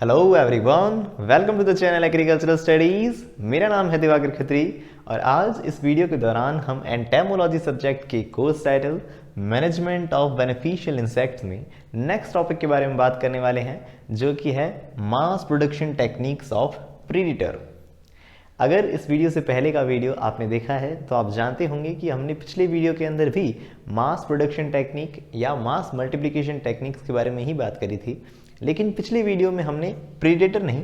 Hello everyone, welcome to the channel agricultural studies. मेरा नाम है दिवाकर खत्री और आज इस वीडियो के दौरान हम एंटेमोलॉजी सब्जेक्ट के course title management of beneficial insects में नेक्स्ट टॉपिक के बारे में बात करने वाले हैं, जो कि है mass production techniques of predator. अगर इस वीडियो से पहले का वीडियो आपने देखा है तो आप जानते होंगे कि हमने पिछले वीडियो के अंदर भी मास प्रोडक्शन टेक्निक या मास मल्टीप्लिकेशन टेक्निक्स के बारे में ही बात करी थी। लेकिन पिछले वीडियो में हमने प्रीडेटर नहीं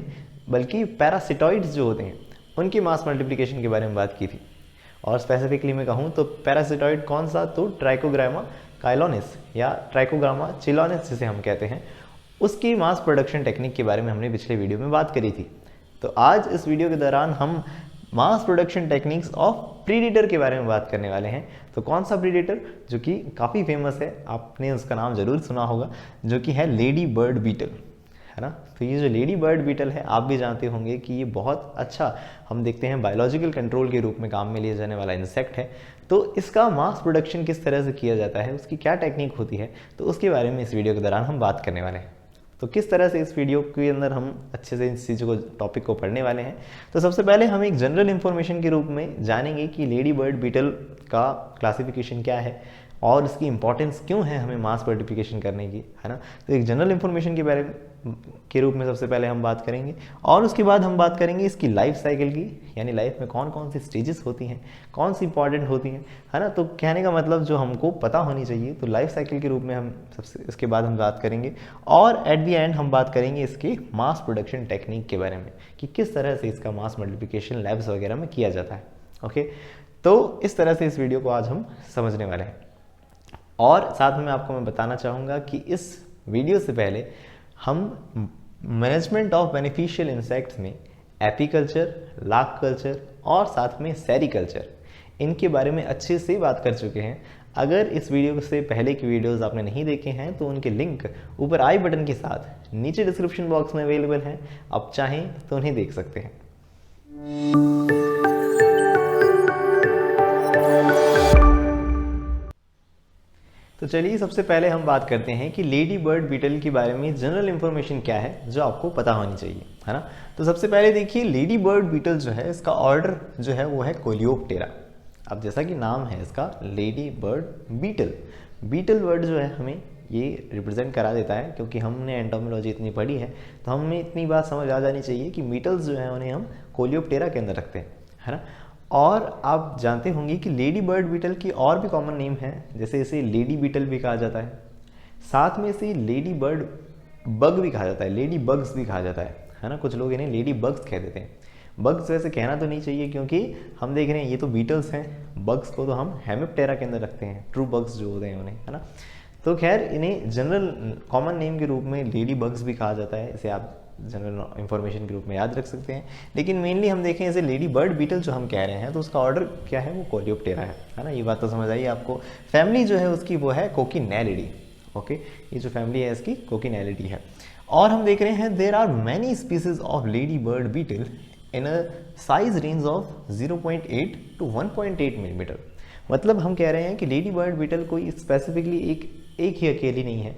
बल्कि पैरासिटॉइड्स जो होते हैं उनकी मास मल्टीप्लिकेशन के बारे में बात की थी। और स्पेसिफिकली मैं कहूँ तो पैरासिटॉइड कौन सा, तो ट्राइकोग्रामा काइलोनिस या ट्राइकोग्रामा चिलोनिस जिसे हम कहते हैं, उसकी मास प्रोडक्शन टेक्निक के बारे में हमने पिछले वीडियो में बात करी थी। तो आज इस वीडियो के दौरान हम mass production techniques of predator के बारे में बात करने वाले हैं। तो कौन सा प्रीडेटर, जो कि काफ़ी फेमस है, आपने उसका नाम जरूर सुना होगा, जो कि है लेडी बर्ड बीटल, है ना। तो ये जो लेडी बर्ड बीटल है, आप भी जानते होंगे कि ये बहुत अच्छा, हम देखते हैं, बायोलॉजिकल कंट्रोल के रूप में काम में लिया जाने वाला इंसेक्ट है। तो इसका मास प्रोडक्शन किस तरह से किया जाता है, उसकी क्या टेक्निक होती है, तो उसके बारे में इस वीडियो के दौरान हम बात करने वाले हैं। तो किस तरह से इस वीडियो के अंदर हम अच्छे से इस चीज़ को, टॉपिक को पढ़ने वाले हैं। तो सबसे पहले हम एक जनरल इन्फॉर्मेशन के रूप में जानेंगे कि लेडी बर्ड बीटल का क्लासिफिकेशन क्या है और इसकी इंपॉर्टेंस क्यों है हमें मास मल्टीप्लिकेशन करने की, है ना। तो एक जनरल इन्फॉर्मेशन के बारे के रूप में सबसे पहले हम बात करेंगे और उसके बाद हम बात करेंगे इसकी लाइफ साइकिल की, यानी लाइफ में कौन कौन सी स्टेजेस होती हैं, कौन सी इंपॉर्टेंट होती हैं, है ना। तो कहने का मतलब जो हमको पता होनी चाहिए, तो लाइफ साइकिल के रूप में हम सबसे, इसके बाद हम बात करेंगे और एट द एंड हम बात करेंगे इसके मास प्रोडक्शन टेक्निक के बारे में कि किस तरह से इसका मास मल्टीप्लिकेशन लैब्स वगैरह में किया जाता है। ओके, तो इस तरह से इस वीडियो को आज हम समझने वाले हैं। और साथ में आपको मैं बताना चाहूँगा कि इस वीडियो से पहले हम मैनेजमेंट ऑफ बेनिफिशियल इंसेक्ट्स में एपीकल्चर, लार्क कल्चर और साथ में सेरीकल्चर, इनके बारे में अच्छे से बात कर चुके हैं। अगर इस वीडियो से पहले की वीडियोस आपने नहीं देखे हैं तो उनके लिंक ऊपर आई बटन के साथ नीचे डिस्क्रिप्शन बॉक्स में अवेलेबल हैं, आप चाहें तो उन्हें देख सकते हैं। तो चलिए सबसे पहले हम बात करते हैं कि लेडी बर्ड बीटल के बारे में जनरल इन्फॉर्मेशन क्या है जो आपको पता होनी चाहिए, है ना। तो सबसे पहले देखिए, लेडी बर्ड बीटल जो है, इसका ऑर्डर जो है वो है कोलियोप्टेरा। अब जैसा कि नाम है इसका lady bird beetle, beetle word जो है हमें ये रिप्रेजेंट करा देता है, क्योंकि हमने एंटोमोलॉजी इतनी पढ़ी है तो हमें इतनी बात समझ आ जानी चाहिए कि बीटल्स जो है उन्हें हम कोलियोप्टेरा के अंदर रखते हैं, है ना। और आप जानते होंगे कि लेडी बर्ड बीटल की और भी कॉमन नेम है, जैसे इसे लेडी बीटल भी कहा जाता है, साथ में इसे लेडी बर्ड बग भी कहा जाता है, लेडी बग्स भी कहा जाता है ना। कुछ लोग इन्हें लेडी बग्स कह देते हैं। बग्स वैसे कहना तो नहीं चाहिए, क्योंकि हम देख रहे हैं ये तो बीटल्स हैं, बग्स को तो हम हेमिप्टेरा के अंदर रखते हैं, ट्रू बग्स जो होते हैं उन्हें, है ना। तो खैर इन्हें जनरल कॉमन नेम के रूप में लेडी बग्स भी कहा जाता है, इसे आप जनरल इंफॉर्मेशन के रूप में याद रख सकते हैं। लेकिन मेनली हम देखें इसे लेडी बर्ड बीटल जो हम कह रहे हैं, तो उसका ऑर्डर क्या है, वो कोलियोप्टेरा है ना। ये बात तो समझ आई आपको। फैमिली जो है उसकी वो है कोकिनेलिडी। ओके, ये जो फैमिली है इसकी कोकिनेलिडी है। और हम देख रहे हैं there are many species of lady bird beetle in a size range of 0.8 to 1.8 millimetre. मतलब हम कह रहे हैं कि लेडी बर्ड बीटल कोई स्पेसिफिकली एक ही अकेली नहीं है,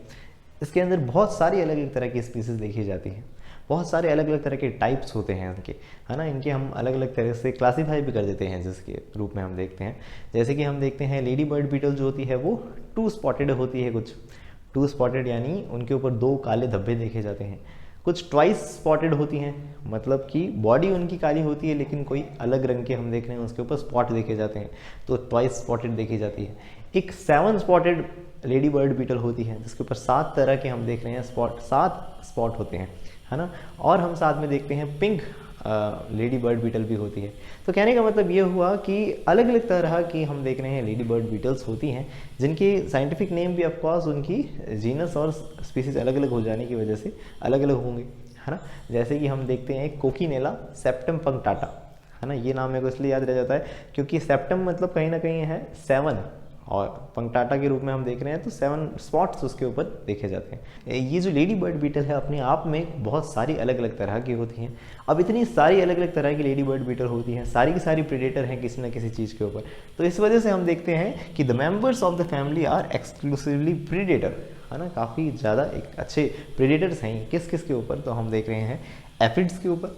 इसके अंदर बहुत सारी अलग अलग तरह की स्पीसीज देखी जाती हैं, बहुत सारे अलग अलग तरह के टाइप्स होते हैं इनके, है ना। इनके हम अलग अलग तरह से क्लासीफाई भी कर देते हैं, जिसके रूप में हम देखते हैं। जैसे कि हम देखते हैं लेडी बर्ड बीटल जो होती है वो 2 स्पॉटेड होती है, कुछ 2 स्पॉटेड यानी उनके ऊपर 2 काले धब्बे देखे जाते हैं। कुछ ट्वाइस स्पॉटेड होती हैं, मतलब कि बॉडी उनकी काली होती है लेकिन कोई अलग रंग के हम देख रहे हैं उसके ऊपर स्पॉट देखे जाते हैं, तो ट्वाइस स्पॉटेड देखी जाती है। एक 7 स्पॉटेड लेडी बर्ड बीटल होती है जिसके ऊपर 7 तरह के हम देख रहे हैं 7 स्पॉट होते हैं, है ना। और हम साथ में देखते हैं पिंक लेडी बर्ड बीटल भी होती है। तो कहने का मतलब ये हुआ कि अलग अलग तरह की हम देख रहे हैं लेडी बर्ड बीटल्स होती हैं, जिनकी साइंटिफिक नेम भी ऑफकोर्स उनकी जीनस और स्पीसीज अलग अलग हो जाने की वजह से अलग अलग होंगे, है ना। जैसे कि हम देखते हैं कोकिनेला सेप्टम पंक्टाटा, है ना। ये नाम मेरे को इसलिए याद रह जाता है क्योंकि सेप्टम मतलब कहीं ना कहीं है 7 और पंक्टाटा के रूप में हम देख रहे हैं तो 7 स्पॉट्स उसके ऊपर देखे जाते हैं। ये जो लेडी बर्ड बीटल है अपने आप में बहुत सारी अलग अलग तरह की होती हैं। अब इतनी सारी अलग अलग तरह की लेडी बर्ड बीटल होती हैं, सारी की सारी प्रेडेटर हैं किसी न किसी चीज़ के ऊपर, तो इस वजह से हम देखते हैं कि the members of the family are exclusively predator, है ना, काफ़ी ज़्यादा एक अच्छे प्रेडेटर्स हैं। किस किस के ऊपर, तो हम देख रहे हैं एफिड्स के ऊपर।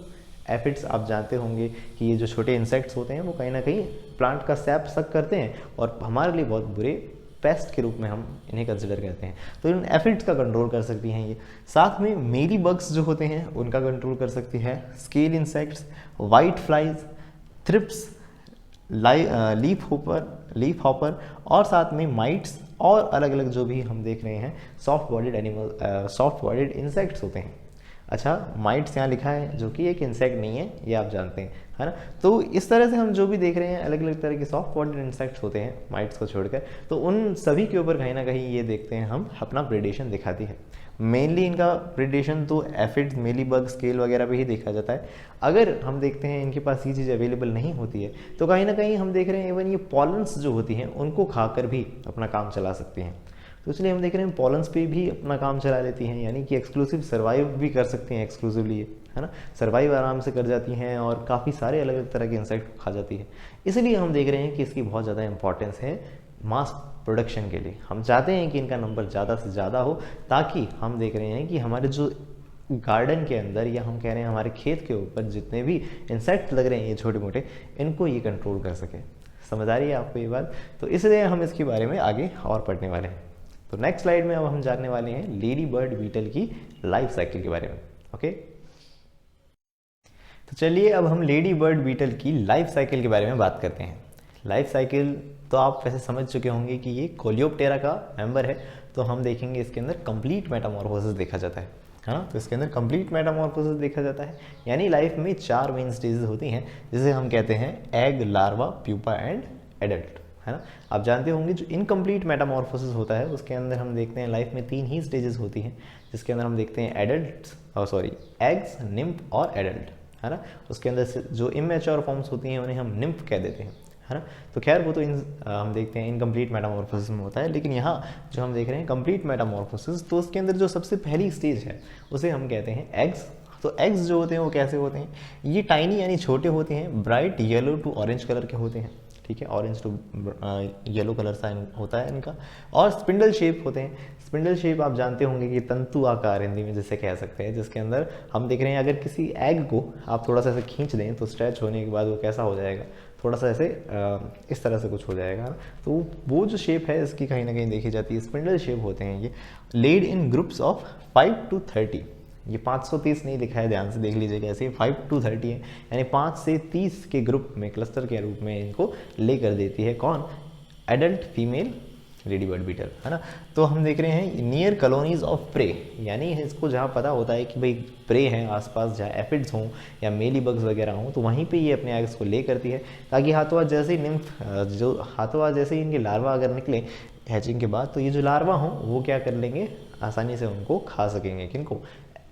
एफिड्स आप जानते होंगे कि ये जो छोटे इंसेक्ट्स होते हैं वो कहीं ना कहीं प्लांट का सैप सक करते हैं और हमारे लिए बहुत बुरे पेस्ट के रूप में हम इन्हें कंसिडर करते हैं। तो इन एफिड्स का कंट्रोल कर सकती हैं ये। साथ में मेरी बग्स जो होते हैं उनका कंट्रोल कर सकती है, scale insects, white flies, thrips, leaf hopper और साथ में माइट्स और अलग अलग जो भी हम देख रहे हैं सॉफ्ट बॉडीड इंसेक्ट्स होते हैं। अच्छा, माइट्स यहाँ लिखा है जो कि एक इंसेक्ट नहीं है, ये आप जानते हैं, है ना। तो इस तरह से हम जो भी देख रहे हैं अलग अलग तरह के सॉफ्ट बॉडीड इंसेक्ट्स होते हैं माइट्स को छोड़कर, तो उन सभी के ऊपर कहीं ना कहीं ये देखते हैं हम अपना प्रेडेशन दिखाती है। मेनली इनका प्रेडेशन तो एफिड्स, मेली बग, स्केल वगैरह पे ही देखा जाता है। अगर हम देखते हैं इनके पास ये चीज़ अवेलेबल नहीं होती है तो कहीं ना कहीं हम देख रहे हैं इवन ये पॉलन्स जो होती हैं उनको खाकर भी अपना काम चला सकती हैं। तो इसलिए हम देख रहे हैं पॉलन्स पे भी अपना काम चला लेती हैं, यानी कि एक्सक्लूसिव सर्वाइव भी कर सकती हैं एक्सक्लूसिवली, है ना। सर्वाइव आराम से कर जाती हैं और काफ़ी सारे अलग अलग तरह के इंसेक्ट को खा जाती है। इसलिए हम देख रहे हैं कि इसकी बहुत ज़्यादा इंपॉर्टेंस है मास प्रोडक्शन के लिए। हम चाहते हैं कि इनका नंबर ज़्यादा से ज़्यादा हो, ताकि हम देख रहे हैं कि हमारे जो गार्डन के अंदर या हम कह रहे हैं हमारे खेत के ऊपर जितने भी इंसेक्ट लग रहे हैं ये छोटे मोटे, इनको ये कंट्रोल कर सके। समझ आ रही है आपको ये बात? तो इसलिए हम इसके बारे में आगे और पढ़ने वाले हैं। तो नेक्स्ट स्लाइड में अब हम जानने वाले हैं लेडी बर्ड बीटल की लाइफ साइकिल के बारे में। ओके, तो चलिए अब हम लेडी बर्ड बीटल की लाइफ साइकिल के बारे में बात करते हैं। लाइफ साइकिल तो आप वैसे समझ चुके होंगे कि ये कोलियोप्टेरा का मेंबर है। तो हम देखेंगे इसके अंदर कंप्लीट मेटामॉर्फोसिस देखा जाता है ना। तो इसके अंदर कंप्लीट मेटामॉर्फोसिस देखा जाता है, यानी लाइफ में 4 मेन स्टेजेस होती हैं, जिसे हम कहते हैं egg, larva, pupa and adult, है ना। आप जानते होंगे जो इनकम्प्लीट मेटामॉर्फोसिस होता है उसके अंदर हम देखते हैं लाइफ में 3 ही स्टेजेस होती हैं, जिसके अंदर हम देखते हैं एग्स, निम्फ और एडल्ट, है ना। उसके अंदर से जो इमेच्योर फॉर्म्स होती हैं उन्हें हम निम्फ कह देते हैं, है ना। तो खैर वो तो हम देखते हैं इनकम्प्लीट मेटामॉर्फोसिस में होता है, लेकिन यहाँ जो हम देख रहे हैं कंप्लीट मेटामॉर्फोसिस, तो उसके अंदर जो सबसे पहली स्टेज है उसे हम कहते हैं एग्स। तो एग्स जो होते हैं वो कैसे होते हैं, ये टाइनी यानी छोटे होते हैं, bright yellow to orange colour के होते हैं, ठीक है, ऑरेंज टू येलो कलर सा होता है इनका, और स्पिंडल शेप होते हैं। स्पिंडल शेप आप जानते होंगे कि तंतु आकार हिंदी में जिसे कह सकते हैं, जिसके अंदर हम देख रहे हैं अगर किसी एग को आप थोड़ा सा ऐसे खींच दें तो स्ट्रेच होने के बाद वो कैसा हो जाएगा, थोड़ा सा ऐसे इस तरह से कुछ हो जाएगा। तो वो जो शेप है इसकी कहीं ना कहीं देखी जाती है, स्पिंडल शेप होते हैं ये। Laid in groups of 5 to 30, ये 530 नहीं लिखा है, ध्यान से देख लीजिएगा, ऐसे 5 to 30 है, यानी 5 से 30 के ग्रुप में, क्लस्टर के रूप में इनको लेकर देती है कौन, adult female lady bird beetle, है ना। तो हम देख रहे हैं नियर कॉलोनीज ऑफ प्रे, यानी इसको जहाँ पता होता है कि भाई प्रे हैं आसपास, जहाँ एफिड्स हों या मेली बग्स वगैरह हों, तो वहीं पे ये अपने एग्स को ले करती है, ताकि हाथों जैसे ही निम्फ जो हाथों जैसे ही इनके लार्वा अगर निकले हैचिंग के बाद, तो ये जो लार्वा हों वो क्या कर लेंगे, आसानी से उनको खा सकेंगे, किनको,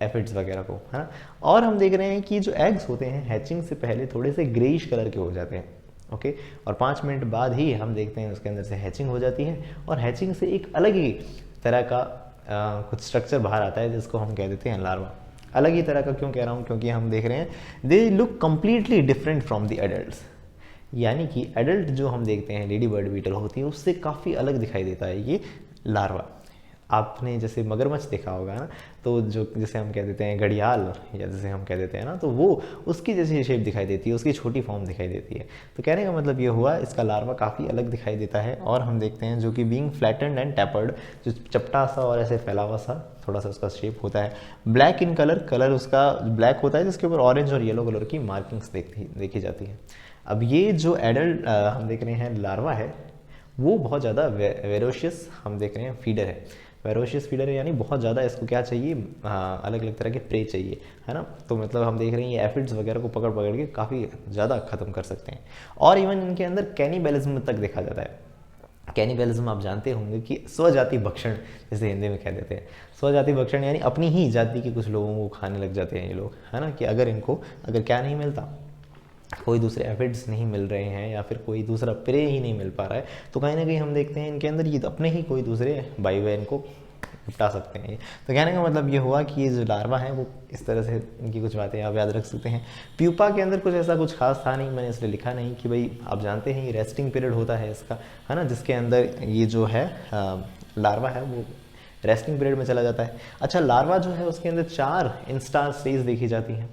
एफिड्स वगैरह को, है ना। और हम देख रहे हैं कि जो एग्स होते हैं हैचिंग से पहले थोड़े से ग्रेइश कलर के हो जाते हैं, ओके, और 5 मिनट बाद ही हम देखते हैं उसके अंदर से हैचिंग हो जाती है, और हैचिंग से एक अलग ही तरह का कुछ स्ट्रक्चर बाहर आता है जिसको हम कह देते हैं लार्वा। अलग ही तरह का क्यों कह रहा हूँ, क्योंकि हम देख रहे हैं they look completely different from the adults, यानी कि एडल्ट जो हम देखते हैं लेडी बर्ड बीटल होती है उससे काफ़ी अलग दिखाई देता है ये लार्वा। आपने जैसे मगरमच्छ देखा होगा ना, तो जो जैसे हम कह देते हैं घड़ियाल या जैसे हम कह देते हैं ना, तो वो उसकी जैसी शेप दिखाई देती है, उसकी छोटी फॉर्म दिखाई देती है। तो कहने का मतलब ये हुआ इसका लार्वा काफ़ी अलग दिखाई देता है। और हम देखते हैं जो कि बीइंग फ्लैटेंड एंड टैपर्ड, जो चपटा सा और ऐसे फैला हुआ सा थोड़ा सा उसका शेप होता है। ब्लैक इन कलर उसका ब्लैक होता है, जिसके ऊपर ऑरेंज और येलो कलर की मार्किंग्स देखी जाती है। अब ये जो एडल्ट हम देख रहे हैं लार्वा है वो बहुत ज़्यादा वेरोशियस हम देख रहे हैं फीडर है, वेरोशियस फीडर है, यानी बहुत ज़्यादा इसको क्या चाहिए, अलग अलग तरह के प्रे चाहिए, है ना। तो मतलब हम देख रहे हैं ये एफिड्स वगैरह को पकड़ के काफ़ी ज़्यादा ख़त्म कर सकते हैं। और इवन इनके अंदर कैनिबलिज्म तक देखा जाता है। कैनिबलिज्म आप जानते होंगे कि स्वजाति भक्षण जैसे हिंदी में कह देते हैं, स्वजाति भक्षण यानी अपनी ही जाति के कुछ लोगों को खाने लग जाते हैं ये लोग, है ना। कि अगर क्या नहीं मिलता, कोई दूसरे एफिड्स नहीं मिल रहे हैं या फिर कोई दूसरा प्रे ही नहीं मिल पा रहा है, तो कहीं ना कहीं हम देखते हैं इनके अंदर ये अपने ही कोई दूसरे भाई बहन को निपटा सकते हैं। तो कहने का मतलब ये हुआ कि ये जो लार्वा है वो इस तरह से, इनकी कुछ बातें आप याद रख सकते हैं। प्यूपा के अंदर कुछ ऐसा कुछ खास था नहीं, मैंने इसलिए लिखा नहीं कि भाई आप जानते हैं ये रेस्टिंग पीरियड होता है इसका, है ना, जिसके अंदर ये जो है लार्वा है वो रेस्टिंग पीरियड में चला जाता है। अच्छा, लार्वा जो है उसके अंदर 4 इंस्टार स्टेज देखी जाती हैं।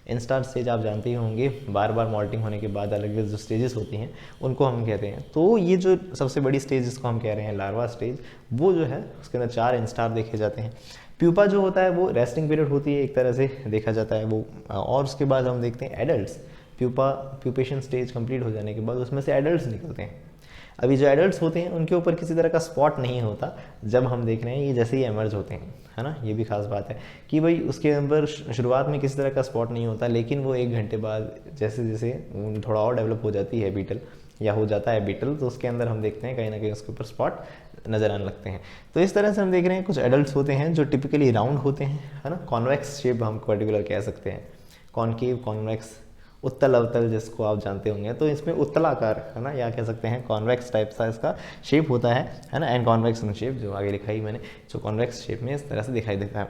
इंस्टार स्टेज आप जानते ही होंगे, बार बार मॉल्टिंग होने के बाद अलग अलग जो स्टेजेस होती हैं उनको हम कहते हैं। तो ये जो सबसे बड़ी स्टेज जिसको हम कह रहे हैं लार्वा स्टेज, वो जो है उसके अंदर 4 इंस्टार देखे जाते हैं। प्यूपा जो होता है वो रेस्टिंग पीरियड होती है, एक तरह से देखा जाता है वो। और उसके बाद हम देखते हैं एडल्ट्स। प्यूपेशन स्टेज कंप्लीट हो जाने के बाद उसमें से एडल्ट्स निकलते हैं। अभी जो एडल्ट्स होते हैं उनके ऊपर किसी तरह का स्पॉट नहीं होता जब हम देख रहे हैं ये जैसे ही एमर्ज होते हैं, है ना। ये भी खास बात है कि भाई उसके अंदर शुरुआत में किसी तरह का स्पॉट नहीं होता, लेकिन वो 1 घंटे बाद जैसे जैसे थोड़ा और डेवलप हो जाती है बीटल या हो जाता है बीटल, तो उसके अंदर हम देखते हैं कहीं ना कहीं उसके ऊपर स्पॉट नज़र आने लगते हैं। तो इस तरह से हम देख रहे हैं कुछ एडल्ट्स होते हैं जो टिपिकली राउंड होते हैं, है ना। कॉन्वेक्स शेप हम पर्टिकुलर कह सकते हैं, कॉनकेव, कॉन्वेक्स, उत्तल अवतल जिसको आप जानते होंगे। तो इसमें उत्तलाकार, है ना, या कह सकते हैं कॉन्वेक्स टाइप सा इसका शेप होता है ना। एंड कॉन्वेक्स शेप जो आगे लिखा ही मैंने, जो कॉन्वेक्स शेप में इस तरह से दिखाई देता है।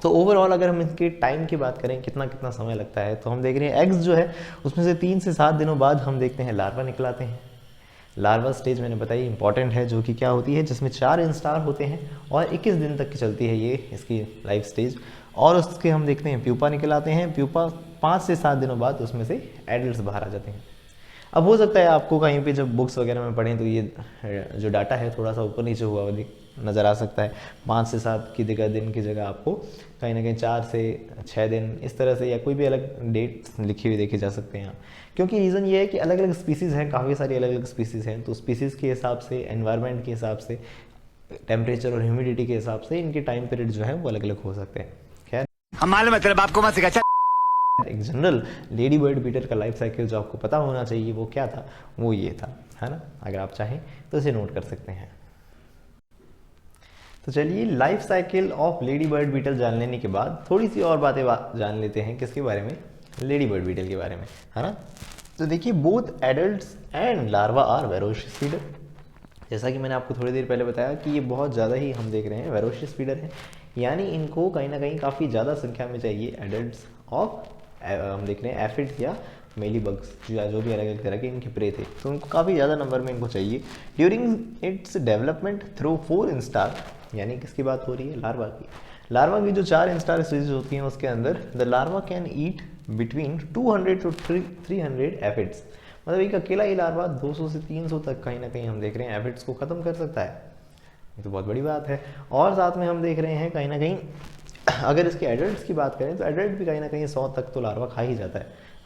तो ओवरऑल अगर हम इसके टाइम की बात करें कितना कितना समय लगता है, तो हम देख रहे हैं एग्स जो है उसमें से 3 से 7 दिनों बाद हम देखते हैं लार्वा निकलाते हैं। लार्वा स्टेज मैंने बताई इंपॉर्टेंट है, जो कि क्या होती है, जिसमें 4 इंस्टार होते हैं और 21 दिन तक की चलती है ये इसकी लाइफ स्टेज। और उसके हम देखते हैं प्यूपा निकल आते हैं। प्यूपा 5 से 7 दिनों बाद उसमें से एडल्ट्स बाहर आ जाते हैं। अब हो सकता है आपको कहीं पे जब बुक्स वगैरह में पढ़ें तो ये जो डाटा है थोड़ा सा ऊपर नीचे हुआ नज़र आ सकता है। 5 से 7 की जगह दिन की जगह आपको कहीं ना कहीं 4 से 6 दिन इस तरह से या कोई भी अलग डेट लिखी हुई देखे जा सकते हैं। क्योंकि रीज़न ये है कि अलग अलग स्पीसीज़ हैं, काफ़ी सारी अलग अलग स्पीसीज़ हैं, तो स्पीसीज़ के हिसाब से, एनवायरनमेंट के हिसाब से, टेम्परेचर और ह्यूमिडिटी के हिसाब से इनके टाइम पीरियड जो है वो अलग अलग हो सकते हैं। खैर, हम मालूम है तेरे बाप को मत सिखा। एक जनरल लेडी बर्ड बीटर का लाइफ साइकिल जो आपको पता होना चाहिए वो क्या था, वो ये था, है ना। अगर आप चाहें तो इसे नोट कर सकते हैं। तो चलिए, life cycle of lady bird beetle जान लेने के बाद थोड़ी सी और बातें जान लेते हैं किसके बारे में, लेडी बर्ड बीटल के बारे में, है ना। तो देखिए, both adults and larva are voracious feeder. जैसा कि मैंने आपको थोड़ी देर पहले बताया कि ये बहुत ज़्यादा ही हम देख रहे हैं वेरोशियस फीडर है, यानी इनको कहीं ना कहीं काफ़ी ज़्यादा संख्या में चाहिए एडल्ट्स ऑफ, हम देख रहे हैं एफिड्स या मेली बग्स जो भी अलग अलग तरह के इनके प्रे थे, तो उनको काफ़ी ज़्यादा नंबर में इनको चाहिए। During its development through 4 instar, यानी किसकी बात हो रही है, लार्वा की। लार्वा की जो 4 इंस्टार स्टेजेस होती हैं उसके अंदर the larva can eat between 200 to 300 aphids. मतलब एक अकेला ही लार्वा 200 से 300 तक कहीं ना कहीं हम देख रहे हैं एफिड्स को ख़त्म कर सकता है। ये तो बहुत बड़ी बात है। और साथ में हम देख रहे हैं कहीं ना कहीं अगर इसके एडल्ट्स की बात करें तो एडल्ट भी कहीं ना कहीं 100 तक तो लार्वा खा ही जाता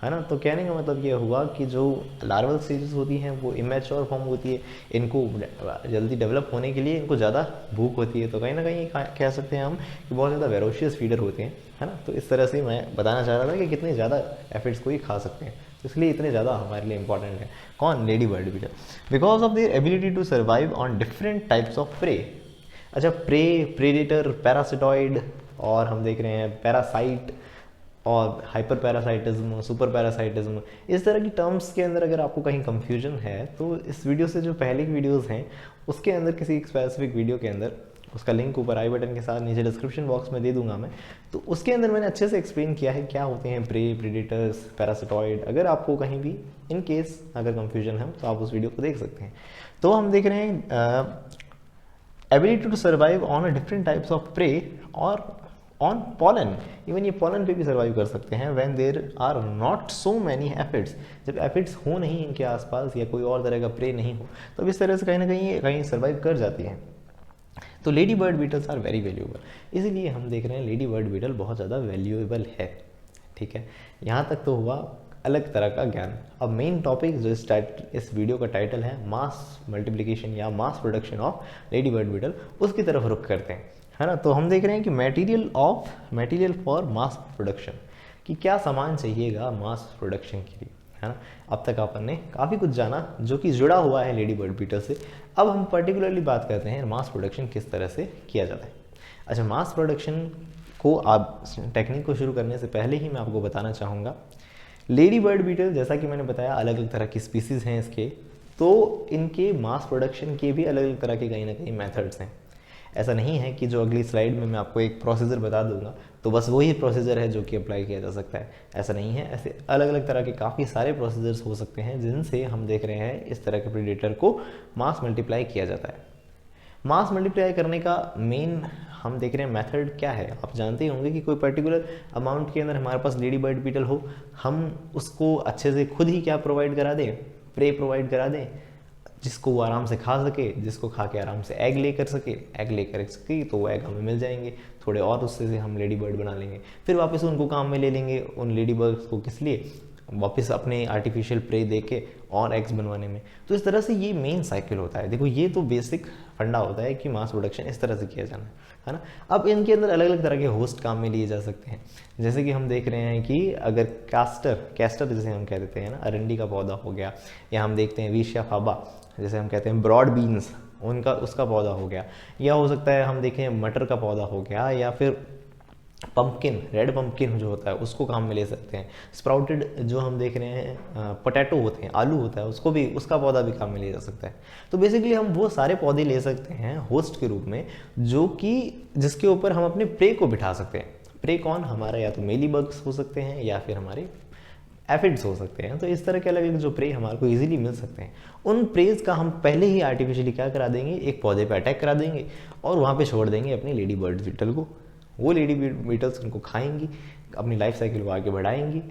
है ना। तो कहने का मतलब ये हुआ कि जो लार्वल स्टेजेस होती हैं वो इमेच्योर फॉर्म होती है, इनको जल्दी डेवलप होने के लिए इनको ज़्यादा भूख होती है। तो कहीं ना कहीं कह सकते हैं हम कि बहुत ज़्यादा वेरोशियस फीडर होते हैं, है ना। तो इस तरह से मैं बताना चाह रहा था कि कितने ज़्यादा एफिड्स को ही खा सकते हैं, तो इसलिए इतने ज़्यादा हमारे लिए इंपॉर्टेंट है कौन, lady bird beetle, because of their ability to survive on different types of prey. अच्छा, प्रे, प्रेडेटर, पैरासिटॉइड, और हम देख रहे हैं पैरासाइट और हाइपर पैरासाइटिज्म, सुपर पैरासाइटिज्म, इस तरह की टर्म्स के अंदर अगर आपको कहीं कंफ्यूजन है तो इस वीडियो से जो पहले की वीडियोस हैं उसके अंदर किसी स्पेसिफिक वीडियो के अंदर, उसका लिंक ऊपर आई बटन के साथ नीचे डिस्क्रिप्शन बॉक्स में दे दूंगा मैं, तो उसके अंदर मैंने अच्छे से एक्सप्लेन किया है क्या होते हैं प्रे, प्रेडेटर्स, पैरासिटॉइड। अगर आपको कहीं भी इन केस अगर कंफ्यूजन है तो आप उस वीडियो को देख सकते हैं। तो हम देख रहे हैं ability to survive on a different types of prey और ऑन पॉलन, इवन ये पॉलन पे भी सर्वाइव कर सकते हैं when there are not so many aphids, जब एफिड्स हो नहीं इनके आसपास या कोई और तरह का प्रे नहीं हो, तो इस तरह से कहीं ना कहीं सर्वाइव कर जाती हैं। तो lady bird beetles are very valuable, इसीलिए हम देख रहे हैं लेडी बर्ड बीटल बहुत ज़्यादा वैल्यूएबल है। ठीक है, यहाँ तक तो हुआ अलग तरह का ज्ञान। अब मेन टॉपिक जो इस वीडियो का टाइटल है मास मल्टीप्लिकेशन या mass production of lady bird beetle, उसकी तरफ रुख करते हैं, है ना। तो हम देख रहे हैं कि मटेरियल फॉर मास प्रोडक्शन, कि क्या सामान चाहिएगा मास प्रोडक्शन के लिए, है ना। अब तक अपन ने काफ़ी कुछ जाना जो कि जुड़ा हुआ है लेडी बर्ड बीटल से। अब हम पर्टिकुलरली बात करते हैं मास प्रोडक्शन किस तरह से किया जाता है। अच्छा, मास प्रोडक्शन को आप टेक्निक को शुरू करने से पहले ही मैं आपको बताना चाहूँगा, लेडी बर्ड बीटल जैसा कि मैंने बताया अलग अलग तरह की स्पीसीज़ हैं इसके, तो इनके मास प्रोडक्शन के भी अलग अलग तरह के कहीं ना कहीं मेथड्स हैं। ऐसा नहीं है कि जो अगली स्लाइड में मैं आपको एक प्रोसीजर बता दूंगा तो बस वही प्रोसीजर है जो कि अप्लाई किया जा सकता है, ऐसा नहीं है। ऐसे अलग अलग तरह के काफ़ी सारे प्रोसीजर्स हो सकते हैं जिनसे हम देख रहे हैं इस तरह के प्रेडेटर को मास मल्टीप्लाई किया जाता है। मास मल्टीप्लाई करने का मेन हम देख रहे हैं मेथड क्या है। आप जानते ही होंगे कि कोई पर्टिकुलर अमाउंट के अंदर हमारे पास लेडी बर्ड बीटल हो, हम उसको अच्छे से खुद ही क्या प्रोवाइड करा दें, प्रे प्रोवाइड करा दें, जिसको वो आराम से खा सके, जिसको खा के आराम से एग ले कर सके, एग ले कर सके तो वो एग हमें मिल जाएंगे, थोड़े और उससे से हम लेडी बर्ड बना लेंगे, फिर वापस उनको काम में ले लेंगे उन लेडी बर्ड्स को, किस लिए, वापस अपने आर्टिफिशियल प्रे दे के और एग्स बनवाने में। तो इस तरह से ये मेन साइकिल होता है। देखो ये तो बेसिक फंडा होता है कि मास प्रोडक्शन इस तरह से किया जाना है ना। अब इनके अंदर अलग अलग तरह के होस्ट काम में लिए जा सकते हैं, जैसे कि हम देख रहे हैं कि अगर कैस्टर जिसे हम कह देते हैं ना, अरंडी का पौधा हो गया, या हम देखते हैं विशिया फाबा जैसे हम कहते हैं, ब्रॉड बीन्स उसका पौधा हो गया, या हो सकता है हम देखें मटर का पौधा हो गया, या फिर पंपकिन, रेड पंपकिन जो होता है उसको काम में ले सकते हैं। स्प्राउटेड जो हम देख रहे हैं पोटैटो होते हैं, आलू होता है, उसका पौधा भी काम में लिया जा सकता है। तो बेसिकली हम वो सारे पौधे ले सकते हैं होस्ट के रूप में, जो कि जिसके ऊपर हम अपने प्रे को बिठा सकते हैं। प्रे कौन, हमारा या तो मेली बग्स हो सकते हैं या फिर हमारे एफिड्स हो सकते हैं। तो इस तरह के अलग अलग जो प्रे हमारे को इजीली मिल सकते हैं, उन प्रेज का हम पहले ही आर्टिफिशियली क्या करा देंगे, एक पौधे पे अटैक करा देंगे और वहाँ पे छोड़ देंगे अपनी लेडी बर्ड बीटल को। वो लेडी बीटल्स उनको खाएंगी, अपनी लाइफ साइकिल को आगे बढ़ाएंगी,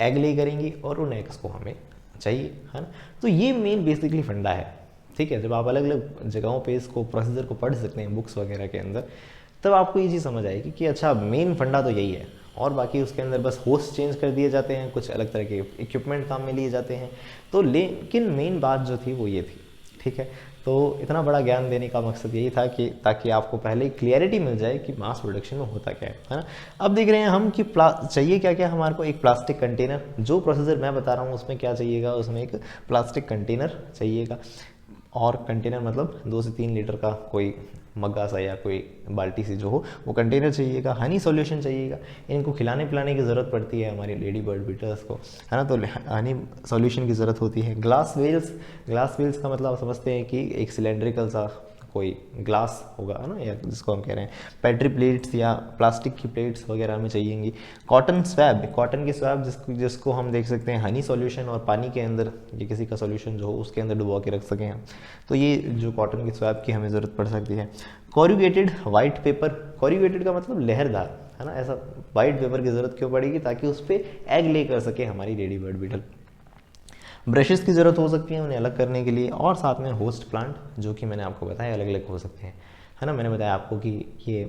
एग ले करेंगी और उन एग्स को हमें चाहिए, है ना। तो ये मेन बेसिकली फंडा है, ठीक है। जब आप अलग अलग जगहों पे इसको प्रोसीजर को पढ़ सकते हैं बुक्स वगैरह के अंदर, तब आपको ये चीज़ समझ आएगी कि अच्छा मेन फंडा तो यही है, और बाकी उसके अंदर बस होस्ट चेंज कर दिए जाते हैं, कुछ अलग तरह के इक्विपमेंट काम में लिए जाते हैं। तो लेकिन मेन बात जो थी वो ये थी, ठीक है। तो इतना बड़ा ज्ञान देने का मकसद यही था कि ताकि आपको पहले क्लियरिटी मिल जाए कि मास प्रोडक्शन में होता क्या है ना। अब देख रहे हैं हम कि चाहिए क्या क्या हमारे को, एक प्लास्टिक कंटेनर, जो प्रोसीजर मैं बता रहा हूँ उसमें क्या चाहिएगा, उसमें एक प्लास्टिक कंटेनर चाहिएगा, और कंटेनर मतलब 2 से 3 लीटर का कोई मग्गा सा या कोई बाल्टी सी जो हो वो कंटेनर चाहिएगा। हनी सॉल्यूशन चाहिएगा, इनको खिलाने पिलाने की ज़रूरत पड़ती है हमारी लेडी बर्ड बीटल्स को, है ना। तो हनी सॉल्यूशन की ज़रूरत होती है। ग्लास वेल्स का मतलब आप समझते हैं कि एक सिलेंड्रिकल सा कोई ग्लास होगा, है ना, या जिसको हम कह रहे हैं पेट्री प्लेट्स या प्लास्टिक की प्लेट्स वगैरह हमें चाहिएंगी। कॉटन की स्वैब जिसको हम देख सकते हैं हनी सॉल्यूशन और पानी के अंदर, ये किसी का सॉल्यूशन जो हो उसके अंदर डुबो के रख सकें हम, तो ये जो कॉटन की स्वैब की हमें ज़रूरत पड़ सकती है। कोरुगेटेड वाइट पेपर, कोरुगेटेड का मतलब लहरदार, है ना, ऐसा वाइट पेपर की ज़रूरत क्यों पड़ेगी, ताकि उस पर एग ले कर सके हमारी लेडी बर्ड बीटल। ब्रशेस की ज़रूरत हो सकती है उन्हें अलग करने के लिए, और साथ में होस्ट प्लांट जो कि मैंने आपको बताया अलग अलग हो सकते हैं, है ना। मैंने बताया आपको कि ये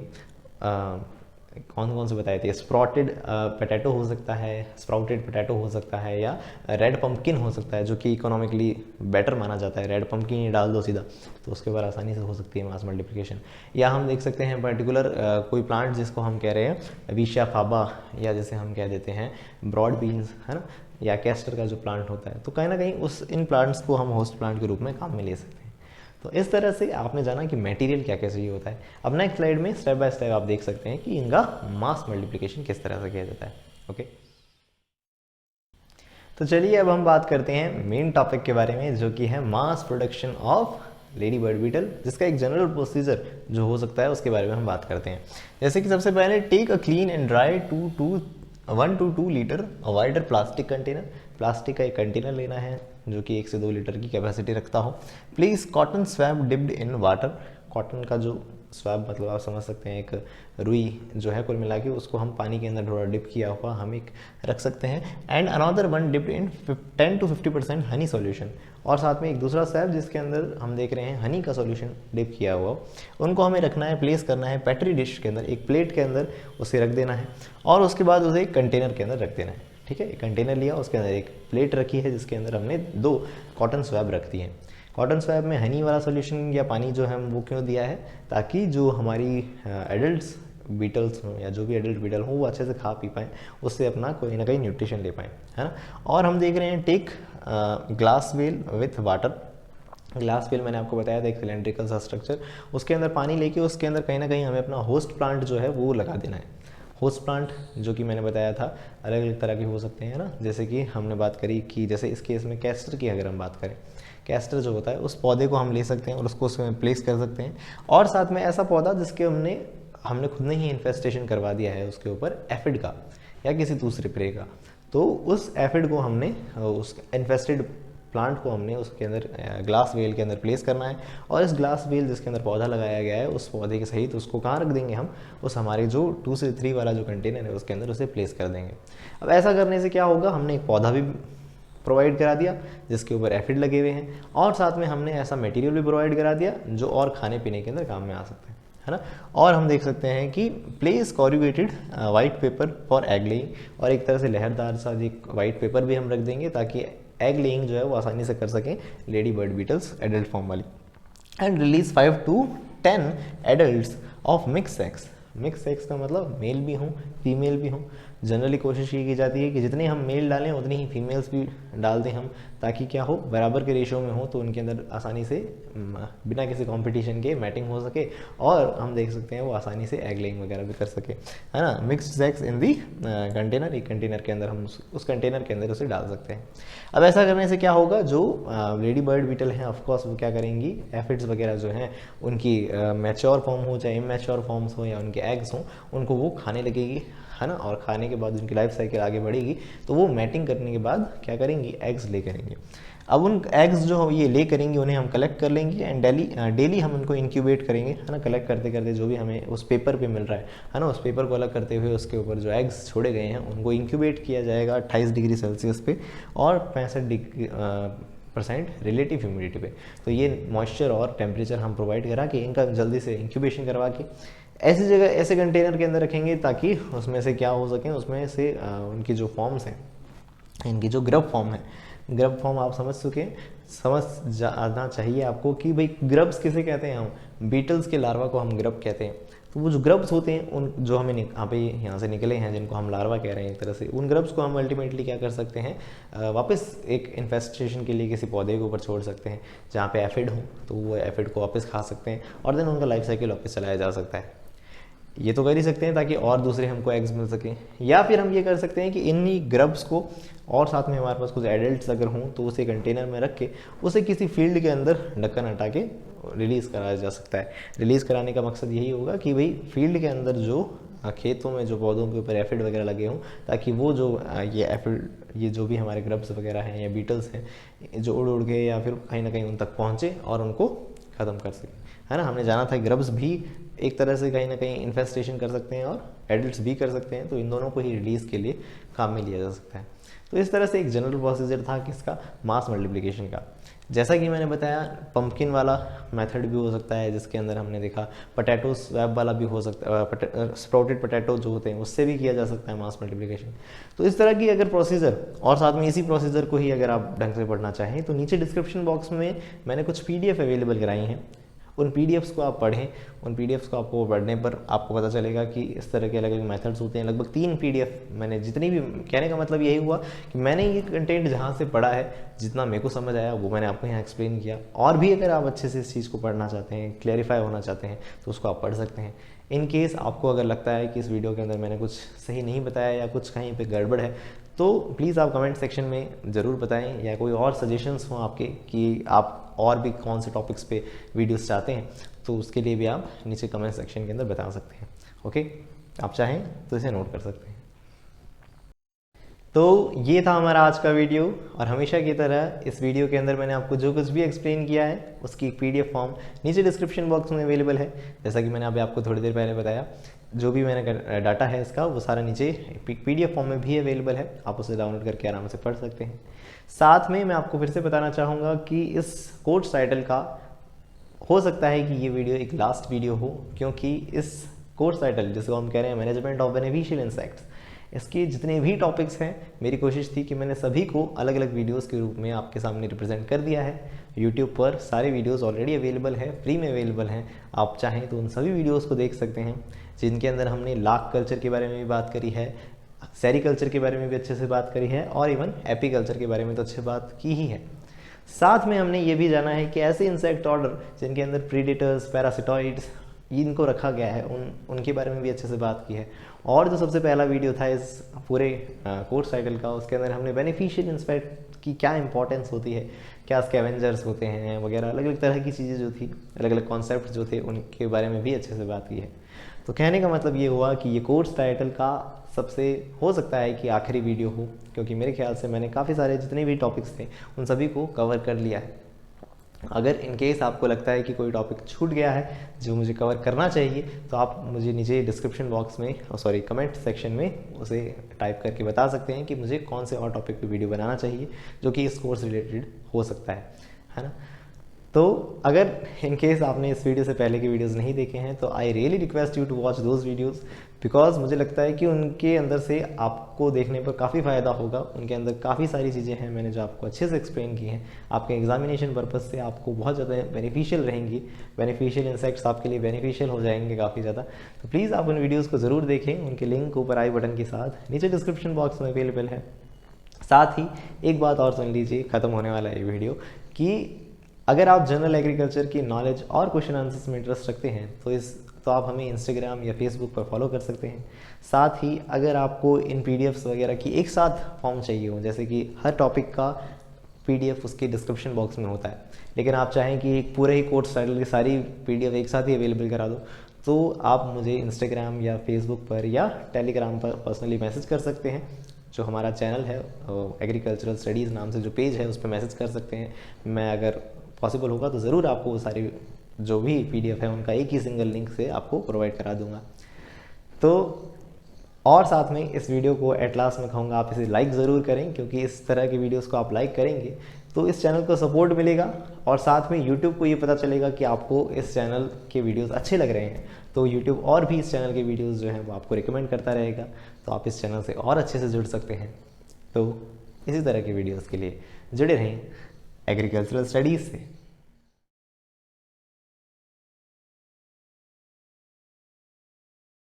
कौन कौन से बताए थे, स्प्राउटेड पोटैटो हो सकता है, स्प्राउटेड पोटैटो हो सकता है, या रेड पंपकिन हो सकता है, जो कि इकोनॉमिकली बेटर माना जाता है। रेड पंपकिन ही डाल दो सीधा, तो उसके बाद आसानी से हो सकती है मास मल्टीप्लिकेशन। या हम देख सकते हैं पर्टिकुलर कोई प्लांट जिसको हम कह रहे हैं विशिया फाबा, या जैसे हम कह देते हैं ब्रॉड बीन्स, है ना, या कैस्टर का जो प्लांट होता है, तो कहीं ना कहीं इन प्लांट्स को हम होस्ट प्लांट के रूप में काम में ले सकते हैं। तो इस तरह से आपने जाना कि मटेरियल क्या क्या चाहिए होता है। अब नेक्स्ट स्लाइड में स्टेप बाय स्टेप आप देख सकते हैं कि इनका मास मल्टीप्लिकेशन किस तरह से किया जाता है। ओके, तो चलिए अब हम बात करते हैं मेन टॉपिक के बारे में, जो कि है mass production of lady bird beetle, जिसका एक जनरल प्रोसीजर जो हो सकता है उसके बारे में हम बात करते हैं। जैसे कि सबसे पहले take a clean and dry 1 to 2 litre wider plastic container, plastic का एक कंटेनर लेना है जो कि 1 से 2 लीटर की कैपेसिटी रखता हो। Please cotton swab dipped in water, cotton का जो स्वैब मतलब आप समझ सकते हैं एक रुई जो है कुल मिला के, उसको हम पानी के अंदर थोड़ा डिप किया हुआ हम एक रख सकते हैं। And another one dipped in 10 to 50% Honey solution, और साथ में एक दूसरा स्वैब जिसके अंदर हम देख रहे हैं हनी का सॉल्यूशन डिप किया हुआ, उनको हमें रखना है, प्लेस करना है पेट्री डिश के अंदर, एक प्लेट के अंदर उसे रख देना है, और उसके बाद उसे एक कंटेनर के अंदर रख देना है। ठीक है, एक कंटेनर लिया, उसके अंदर एक प्लेट रखी है जिसके अंदर हमने 2 कॉटन स्वैब रख दी हैं। कॉटन स्वैब में हनी वाला सॉल्यूशन या पानी जो है वो क्यों दिया है, ताकि जो हमारी एडल्ट्स बीटल्स हों या जो भी एडल्ट बीटल हो वो अच्छे से खा पी पाएँ, उससे अपना कोई ना कोई न्यूट्रिशन ले पाएँ, है ना। और हम देख रहे हैं take glass well with water, glass well मैंने आपको बताया था एक सिलेंड्रिकल सा स्ट्रक्चर, उसके अंदर पानी लेके उसके अंदर कहीं ना कहीं हमें अपना होस्ट प्लांट जो है वो लगा देना है। होस्ट प्लांट जो कि मैंने बताया था अलग अलग तरह के हो सकते हैं ना, जैसे कि हमने बात करी कि जैसे इस केस में कैस्टर की अगर हम बात करें, कैस्टर जो होता है उस पौधे को हम ले सकते हैं और उसको उसमें प्लेस कर सकते हैं, और साथ में ऐसा पौधा जिसके हमने खुद ने ही इन्फेस्टेशन करवा दिया है उसके ऊपर एफिड का या किसी दूसरे प्रे का, तो उस एफिड को हमने उस इन्फेस्टेड प्लांट को हमने उसके अंदर ग्लास वेल के अंदर प्लेस करना है, और इस ग्लास वेल जिसके अंदर पौधा लगाया गया है उस पौधे के सहित उसको कहाँ रख देंगे हम, उस हमारे जो 2 से 3 वाला जो कंटेनर है उसके अंदर उसे प्लेस कर देंगे। अब ऐसा करने से क्या होगा, हमने एक पौधा भी प्रोवाइड करा दिया जिसके ऊपर एफिड लगे हुए हैं, और साथ में हमने ऐसा मटेरियल भी प्रोवाइड करा दिया जो और खाने पीने के अंदर काम में आ सकते हैं, है ना। और हम देख सकते हैं कि place corrugated white paper for egg laying, और एक तरह से लहरदार सा एक वाइट पेपर भी हम रख देंगे ताकि एग लेइंग जो है वो आसानी से कर सकें lady bird beetles adult form वाली। And release 5 to 10 adults of mix sex. Mix sex का मतलब मेल भी हों फीमेल भी हों। जनरली कोशिश ये की जाती है कि जितने हम मेल डालें उतनी ही फीमेल्स भी डाल दें हम, ताकि क्या हो, बराबर के रेशियो में हो तो उनके अंदर आसानी से बिना किसी कंपटीशन के मैटिंग हो सके, और हम देख सकते हैं वो आसानी से एग लेइंग वगैरह भी कर सके, है ना। मिक्स्ड सेक्स इन दी कंटेनर, एक कंटेनर के अंदर हम उस कंटेनर के अंदर उसे डाल सकते हैं। अब ऐसा करने से क्या होगा, जो लेडी बर्ड बीटल हैं ऑफकोर्स वो क्या करेंगी, एफिड्स वगैरह जो हैं उनकी मैच्योर फॉर्म हो चाहे इमैच्योर फॉर्म्स हो या उनके एग्स हों, उनको वो खाने लगेगी, है ना। और खाने के बाद उनकी लाइफ साइकिल आगे बढ़ेगी तो वो मैटिंग करने के बाद क्या करेंगी, एग्स ले करेंगे। अब उन एग्स जो ये ले करेंगी उन्हें हम कलेक्ट कर लेंगे एंड डेली हम उनको इंक्यूबेट करेंगे, है ना। कलेक्ट करते करते जो भी हमें उस पेपर पे मिल रहा है ना, उस पेपर को अलग करते हुए उसके ऊपर जो एग्स छोड़े गए हैं उनको इंक्यूबेट किया जाएगा 28 डिग्री सेल्सियस पे और 65% रिलेटिव ह्यूमिडिटी पे। तो ये मॉइस्चर और टेम्परेचर हम प्रोवाइड करा के इनका जल्दी से इंक्यूबेशन करवा के ऐसी जगह ऐसे कंटेनर के अंदर रखेंगे ताकि उसमें से क्या हो सके, उसमें से उनकी जो फॉर्म्स हैं, इनकी जो ग्रब फॉर्म है, ग्रब फॉर्म आप समझ जाना चाहिए आपको कि भाई ग्रब्स किसे कहते हैं, हम बीटल्स के लार्वा को हम ग्रब कहते हैं। तो वो जो ग्रब्स होते हैं उन जो हमें यहाँ से निकले हैं जिनको हम लार्वा कह रहे हैं एक तरह से, उन ग्रब्स को हम अल्टीमेटली क्या कर सकते हैं, वापस एक इन्फेस्टेशन के लिए किसी पौधे के ऊपर छोड़ सकते हैं जहाँ पे एफिड हो, तो वो एफिड को वापस खा सकते हैं और देन उनका लाइफ साइकिल वापस चलाया जा सकता है। ये तो कर ही सकते हैं ताकि और दूसरे हमको एग्स मिल सकें, या फिर हम ये कर सकते हैं कि इन्हीं ग्रब्स को और साथ में हमारे पास कुछ एडल्ट्स अगर हों तो उसे कंटेनर में रख के उसे किसी फील्ड के अंदर ढक्कन हटा के रिलीज़ कराया जा सकता है। रिलीज़ कराने का मकसद यही होगा कि भाई फील्ड के अंदर जो खेतों में जो पौधों के ऊपर एफिड वगैरह लगे हों, ताकि वो जो ये एफिड, ये जो भी हमारे ग्रब्स वगैरह हैं या बीटल्स हैं जो उड़ उड़ के या फिर कहीं ना कहीं उन तक पहुँचे और उनको ख़त्म कर सकें, है ना। हमने जाना था ग्रब्स भी एक तरह से कहीं ना कहीं इन्फेस्टेशन कर सकते हैं और एडल्ट्स भी कर सकते हैं, तो इन दोनों को ही रिलीज़ के लिए काम में लिया जा सकता है। तो इस तरह से एक जनरल प्रोसीजर था किसका, मास मल्टीप्लिकेशन का। जैसा कि मैंने बताया पंपकिन वाला मेथड भी हो सकता है जिसके अंदर हमने देखा, पोटैटो स्वैप वाला भी हो सकता है, स्प्राउटेड पोटैटो जो होते हैं उससे भी किया जा सकता है मास मल्टीप्लिकेशन। तो इस तरह की अगर प्रोसीजर, और साथ में इसी प्रोसीजर को ही अगर आप ढंग से पढ़ना चाहें तो नीचे डिस्क्रिप्शन बॉक्स में मैंने कुछ PDF अवेलेबल कराई हैं, उन PDFs को आप पढ़ें। उन PDFs को आपको पढ़ने पर आपको पता चलेगा कि इस तरह के अलग अलग मेथड्स होते हैं। लगभग 3 PDF मैंने जितनी भी, कहने का मतलब यही हुआ कि मैंने ये कंटेंट जहाँ से पढ़ा है, जितना मेरे को समझ आया वो मैंने आपको यहाँ एक्सप्लेन किया। और भी अगर आप अच्छे से इस चीज़ को पढ़ना चाहते हैं, क्लैरिफाई होना चाहते हैं तो उसको आप पढ़ सकते हैं। इन केस आपको अगर लगता है कि इस वीडियो के अंदर मैंने कुछ सही नहीं बताया या कुछ कहीं पे गड़बड़ है तो प्लीज़ आप कमेंट सेक्शन में ज़रूर बताएं, या कोई और सजेशंस हों आपके कि आप और भी कौन से टॉपिक्स पे वीडियोस चाहते हैं तो उसके लिए भी आप नीचे कमेंट सेक्शन के अंदर बता सकते हैं। ओके, आप चाहें तो इसे नोट कर सकते हैं। तो ये था हमारा आज का वीडियो, और हमेशा की तरह इस वीडियो के अंदर मैंने आपको जो कुछ भी एक्सप्लेन किया है उसकी एक PDF फॉर्म नीचे डिस्क्रिप्शन बॉक्स में अवेलेबल है। जैसा कि मैंने अभी आपको थोड़ी देर पहले बताया, जो भी मैंने डाटा है इसका वो सारा नीचे PDF फॉर्म में भी अवेलेबल है, आप उसे डाउनलोड करके आराम से पढ़ सकते हैं। साथ में मैं आपको फिर से बताना चाहूँगा कि इस कोर्स टाइटल का हो सकता है कि ये वीडियो एक लास्ट वीडियो हो, क्योंकि इस कोर्स टाइटल जिसको हम कह रहे हैं मैनेजमेंट ऑफ बेनिफिशियल इंसेक्ट्स, इसके जितने भी टॉपिक्स हैं मेरी कोशिश थी कि मैंने सभी को अलग अलग वीडियोस के रूप में आपके सामने रिप्रेजेंट कर दिया है। यूट्यूब पर सारे वीडियोस ऑलरेडी अवेलेबल है, फ्री में अवेलेबल हैं, आप चाहें तो उन सभी वीडियोस को देख सकते हैं, जिनके अंदर हमने लाख कल्चर के बारे में भी बात करी है, सेरिकल्चर के बारे में भी अच्छे से बात करी है, और इवन एपीकल्चर के बारे में तो अच्छे बात की ही है। साथ में हमने ये भी जाना है कि ऐसे इंसेक्ट ऑर्डर जिनके अंदर प्रीडेटर्स, पैरासिटॉइड्स इनको रखा गया है उनके बारे में भी अच्छे से बात की है। और जो सबसे पहला वीडियो था इस पूरे कोर्स टाइटल का, उसके अंदर हमने बेनिफिशियल इंसेक्ट की क्या इंपॉर्टेंस होती है, क्या स्कैवेंजर्स होते हैं वगैरह, अलग अलग तरह की चीज़ें जो थी, अलग अलग कॉन्सेप्ट जो थे उनके बारे में भी अच्छे से बात की है। तो कहने का मतलब ये हुआ कि ये कोर्स टाइटल का सबसे हो सकता है कि आखिरी वीडियो हो, क्योंकि मेरे ख्याल से मैंने काफ़ी सारे जितने भी टॉपिक्स थे उन सभी को कवर कर लिया है। अगर इन केस आपको लगता है कि कोई टॉपिक छूट गया है जो मुझे कवर करना चाहिए, तो आप मुझे नीचे डिस्क्रिप्शन बॉक्स में कमेंट सेक्शन में उसे टाइप करके बता सकते हैं कि मुझे कौन से और टॉपिक पे वीडियो बनाना चाहिए जो कि इस कोर्स रिलेटेड हो सकता है ना। तो अगर इन केस आपने इस वीडियो से पहले के वीडियोस नहीं देखे हैं तो I really request you to watch those videos, because मुझे लगता है कि उनके अंदर से आपको देखने पर काफ़ी फ़ायदा होगा। उनके अंदर काफ़ी सारी चीज़ें हैं मैंने जो आपको अच्छे से एक्सप्लेन की हैं, आपके एग्जामिनेशन पर्पज़ से आपको बहुत ज़्यादा बेनिफिशियल रहेंगी, बेनिफिशियल इंसेक्ट्स आपके लिए बेनिफिशियल हो जाएंगे काफ़ी ज़्यादा। तो प्लीज़ आप उन वीडियोज़ को ज़रूर देखें, उनके लिंक ऊपर आई बटन के साथ नीचे डिस्क्रिप्शन बॉक्स में अवेलेबल है। साथ ही एक बात और सुन लीजिए, ख़त्म होने वाला है ये वीडियो, कि अगर आप जनरल एग्रीकल्चर की नॉलेज और क्वेश्चन आंसर्स में इंटरेस्ट रखते हैं तो आप हमें इंस्टाग्राम या फेसबुक पर फॉलो कर सकते हैं। साथ ही अगर आपको इन पीडीएफ्स वगैरह की एक साथ फॉर्म चाहिए हो, जैसे कि हर टॉपिक का पीडीएफ उसके डिस्क्रिप्शन बॉक्स में होता है, लेकिन आप चाहें कि एक पूरे ही कोर्स टाइटल की सारी पीडीएफ एक साथ ही अवेलेबल करा दो, तो आप मुझे इंस्टाग्राम या फेसबुक पर या टेलीग्राम पर पर्सनली मैसेज कर सकते हैं। जो हमारा चैनल है एग्रीकल्चरल स्टडीज़ नाम से जो पेज है उस पर मैसेज कर सकते हैं। मैं अगर पॉसिबल होगा तो ज़रूर आपको वो सारी जो भी पीडीएफ है उनका एक ही सिंगल लिंक से आपको प्रोवाइड करा दूंगा। तो और साथ में इस वीडियो को एट लास्ट में कहूँगा आप इसे लाइक ज़रूर करें, क्योंकि इस तरह की वीडियोस को आप लाइक करेंगे तो इस चैनल को सपोर्ट मिलेगा और साथ में यूट्यूब को ये पता चलेगा कि आपको इस चैनल के वीडियोस अच्छे लग रहे हैं, तो यूट्यूब और भी इस चैनल के वीडियोस जो हैं वो आपको रिकमेंड करता रहेगा, तो आप इस चैनल से और अच्छे से जुड़ सकते हैं। तो इसी तरह की वीडियोज़ के लिए जुड़े रहें एग्रीकल्चरल स्टडीज़ से।